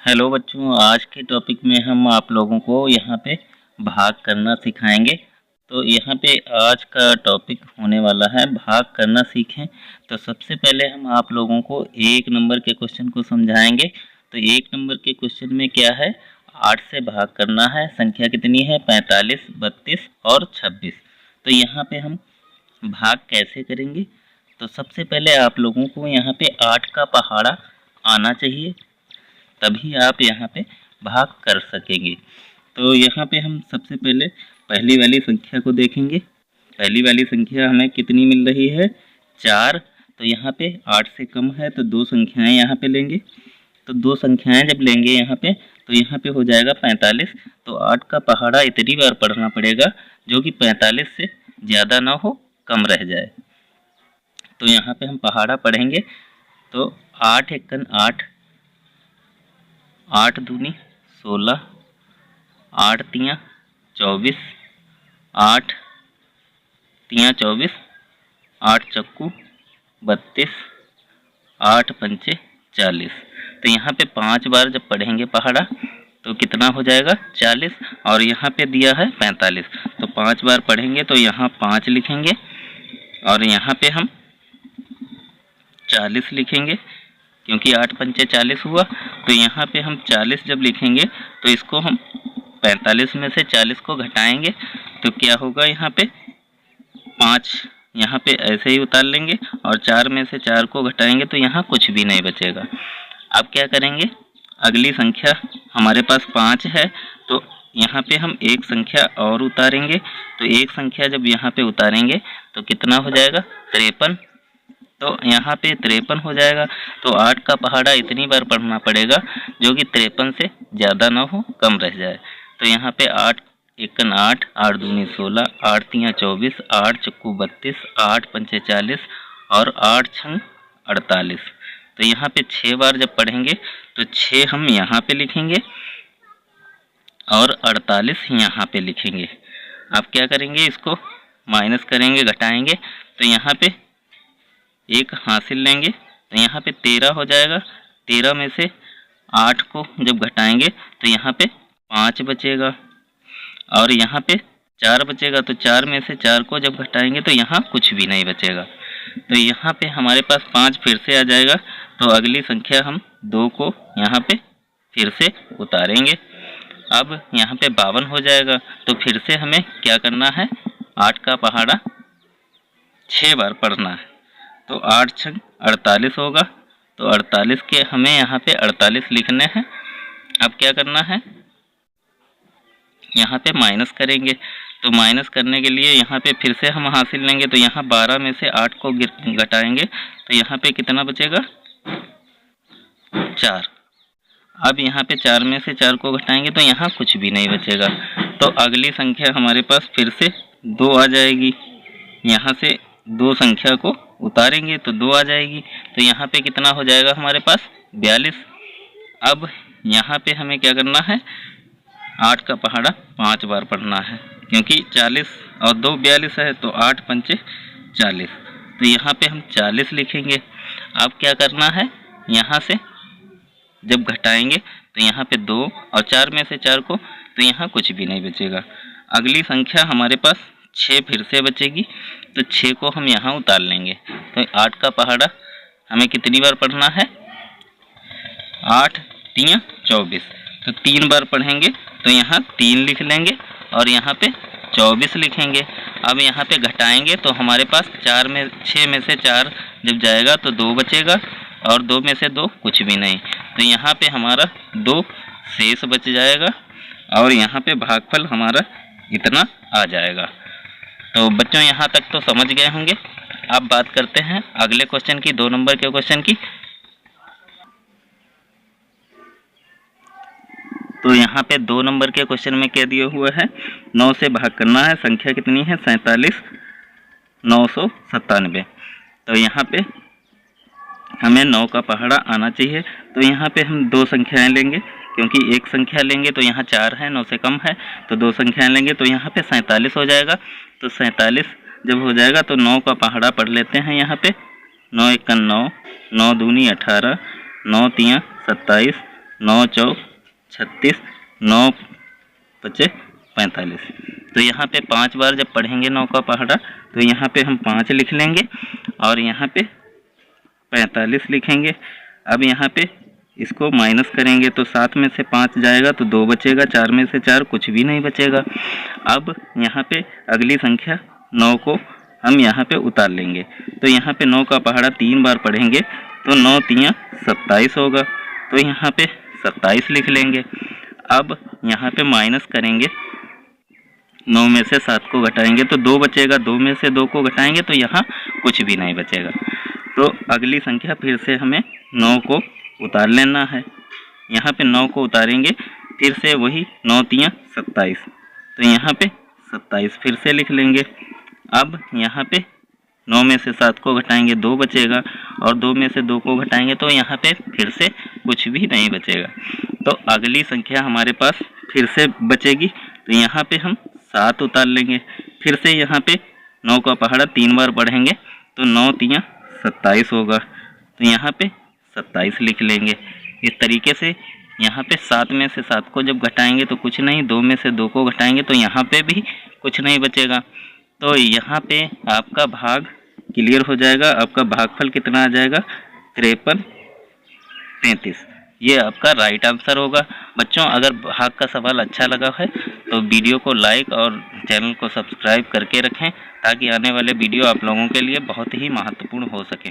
Hello बच्चों, आज के टॉपिक में हम आप लोगों को यहाँ पे भाग करना सिखाएंगे। तो यहाँ पे आज का टॉपिक होने वाला है भाग करना सीखें। तो सबसे पहले हम आप लोगों को 1 नंबर के क्वेश्चन को समझाएंगे। तो 1 नंबर के क्वेश्चन में क्या है, 8 से भाग करना है। संख्या कितनी है, 45, 32 और 26। तो यहाँ पे हम भाग कैसे करेंगे, तो सबसे पहले आप लोगों को यहाँ पे 8 का पहाड़ा आना चाहिए, तभी आप यहाँ पे भाग कर सकेंगे। तो यहाँ पे हम सबसे पहले पहली वाली संख्या को देखेंगे। पहली वाली संख्या हमें कितनी मिल रही है, 4। तो यहाँ पे 8 से कम है तो 2 संख्याएं यहाँ पे लेंगे। तो 2 संख्याएं जब लेंगे यहाँ पे, तो यहाँ पे हो जाएगा 45। तो 8 का पहाड़ा इतनी बार पढ़ना पड़ेगा जो कि 45 से ज़्यादा ना हो, कम रह जाए। तो यहाँ पे हम पहाड़ा पढ़ेंगे। तो 8 एकन 8, 8 दूनी 16, 8 तियाँ 24, 8 तियाँ 24, 8 चक्कू 32, 8 पंचे 40। तो यहाँ पे 5 बार जब पढ़ेंगे पहाड़ा तो कितना हो जाएगा, 40। और यहाँ पे दिया है 45, तो 5 बार पढ़ेंगे तो यहाँ 5 लिखेंगे और यहाँ पे हम 40 लिखेंगे, क्योंकि 8 पंचे 40 हुआ। तो यहाँ पे हम 40 जब लिखेंगे तो इसको हम 45 में से 40 को घटाएंगे तो क्या होगा, यहाँ पे 5 यहाँ पे ऐसे ही उतार लेंगे और 4 में से 4 को घटाएंगे तो यहाँ कुछ भी नहीं बचेगा। अब क्या करेंगे, अगली संख्या हमारे पास 5 है तो यहाँ पे हम एक संख्या और उतारेंगे। तो एक संख्या जब यहाँ पे उतारेंगे तो कितना हो जाएगा, 53। तो यहाँ पे 53 हो जाएगा। तो 8 का पहाड़ा इतनी बार पढ़ना पड़ेगा जो कि 53 से ज़्यादा ना हो, कम रह जाए। तो यहाँ पे 8 एकन 8, 8 दूनी 16, 8 तियाँ 24, 8 चक्कू 32, 8 पंचे 40 और 8 छंग 48। तो यहाँ पे 6 बार जब पढ़ेंगे तो 6 हम यहाँ पे लिखेंगे और 48 यहाँ पे लिखेंगे। अब क्या करेंगे, इसको माइनस करेंगे, घटाएंगे। तो यहाँ पे 1 हासिल लेंगे तो यहाँ पे 13 हो जाएगा। 13 में से 8 को जब घटाएंगे तो यहाँ पे 5 बचेगा और यहाँ पे 4 बचेगा। तो 4 में से 4 को जब घटाएंगे तो यहाँ कुछ भी नहीं बचेगा। तो यहाँ पे हमारे पास 5 फिर से आ जाएगा। तो अगली संख्या हम 2 को यहाँ पे फिर से उतारेंगे। अब यहाँ पे 52 हो जाएगा। तो फिर से हमें क्या करना है, 8 का पहाड़ा 6 बार पढ़ना है। तो 8 छंग 48 होगा। तो 48 के हमें यहाँ पे 48 लिखने हैं। अब क्या करना है, यहाँ पे माइनस करेंगे। तो माइनस करने के लिए यहाँ पे फिर से हम हासिल लेंगे। तो यहाँ 12 में से 8 को घटाएंगे तो यहाँ पे कितना बचेगा, 4। अब यहाँ पे 4 में से 4 को घटाएंगे तो यहाँ कुछ भी नहीं बचेगा। तो अगली संख्या हमारे पास फिर से 2 आ जाएगी। यहाँ से 2 संख्या को उतारेंगे तो 2 आ जाएगी। तो यहाँ पे कितना हो जाएगा हमारे पास, 42। अब यहाँ पे हमें क्या करना है, 8 का पहाड़ा 5 बार पढ़ना है, क्योंकि 40 और 2 42 है। तो 8 पंचे 40। तो यहाँ पे हम 40 लिखेंगे। अब क्या करना है, यहाँ से जब घटाएंगे तो यहाँ पे 2 और 4 में से 4 को, तो यहाँ कुछ भी नहीं बचेगा। अगली संख्या हमारे पास 6 फिर से बचेगी। तो 6 को हम यहाँ उतार लेंगे। तो 8 का पहाड़ा हमें कितनी बार पढ़ना है, 8 तियाँ 24। तो 3 बार पढ़ेंगे तो यहाँ 3 लिख लेंगे और यहाँ पे 24 लिखेंगे। अब यहाँ पे घटाएंगे तो हमारे पास 6 में से 4 जब जाएगा तो 2 बचेगा और 2 में से 2 कुछ भी नहीं। तो यहाँ पे हमारा 2 शेष बच जाएगा और यहाँ पे भागफल हमारा इतना आ जाएगा। तो बच्चों यहाँ तक तो समझ गए होंगे। अब बात करते हैं अगले क्वेश्चन की, 2 नंबर के क्वेश्चन की। तो यहाँ पे 2 नंबर के क्वेश्चन में क्या दिया हुआ है, 9 से भाग करना है। संख्या कितनी है, 47 997। तो यहाँ पे हमें 9 का पहाड़ा आना चाहिए। तो यहाँ पे हम 2 संख्याएं लेंगे, क्योंकि एक संख्या लेंगे तो यहाँ 4 है, 9 से कम है। तो 2 संख्याएं लेंगे तो यहाँ पे 47 हो जाएगा। तो 47 जब हो जाएगा तो 9 का पहाड़ा पढ़ लेते हैं। यहाँ पे 9 एकन 9, 9 दूनी 18, 9 तियाँ 27, 9 चौक 36, 9 पचे 45। तो यहाँ पे 5 बार जब पढ़ेंगे 9 का पहाड़ा तो यहाँ पे हम 5 लिख लेंगे और यहाँ पे 45 लिखेंगे। अब यहाँ पे इसको माइनस करेंगे तो 7 में से 5 जाएगा तो 2 बचेगा, 4 में से 4 कुछ भी नहीं बचेगा। अब यहाँ पे अगली संख्या 9 को हम यहाँ पे उतार लेंगे। तो यहाँ पे 9 का पहाड़ा 3 बार पढ़ेंगे तो 9 तियाँ 27 होगा, तो यहाँ पे 27 लिख लेंगे। अब यहाँ पे माइनस करेंगे, 9 में से 7 को घटाएंगे तो 2 बचेगा, 2 में से 2 को घटाएंगे तो यहाँ कुछ भी नहीं बचेगा। तो अगली संख्या फिर से हमें 9 को उतार लेना है। यहाँ पे 9 को उतारेंगे, फिर से वही 9 तियाँ 27, तो यहाँ पे 27 फिर से लिख लेंगे। अब यहाँ पे 9 में से 7 को घटाएंगे 2 बचेगा और 2 में से 2 को घटाएंगे तो यहाँ पे फिर से कुछ भी नहीं बचेगा। तो अगली संख्या हमारे पास फिर से बचेगी, तो यहाँ पे हम 7 उतार लेंगे। फिर से यहाँ पे 9 का पहाड़ा 3 बार पढ़ेंगे तो 9 तियाँ 27 होगा, तो यहाँ पे 27 लिख लेंगे। इस तरीके से यहाँ पे 7 में से 7 को जब घटाएंगे तो कुछ नहीं, 2 में से 2 को घटाएंगे तो यहाँ पे भी कुछ नहीं बचेगा। तो यहाँ पे आपका भाग क्लियर हो जाएगा। आपका भागफल कितना आ जाएगा? 53 33। ये आपका राइट आंसर होगा। बच्चों, अगर भाग का सवाल अच्छा लगा है तो वीडियो को लाइक और चैनल को सब्सक्राइब करके रखें ताकि आने वाले वीडियो आप लोगों के लिए बहुत ही महत्वपूर्ण हो सके।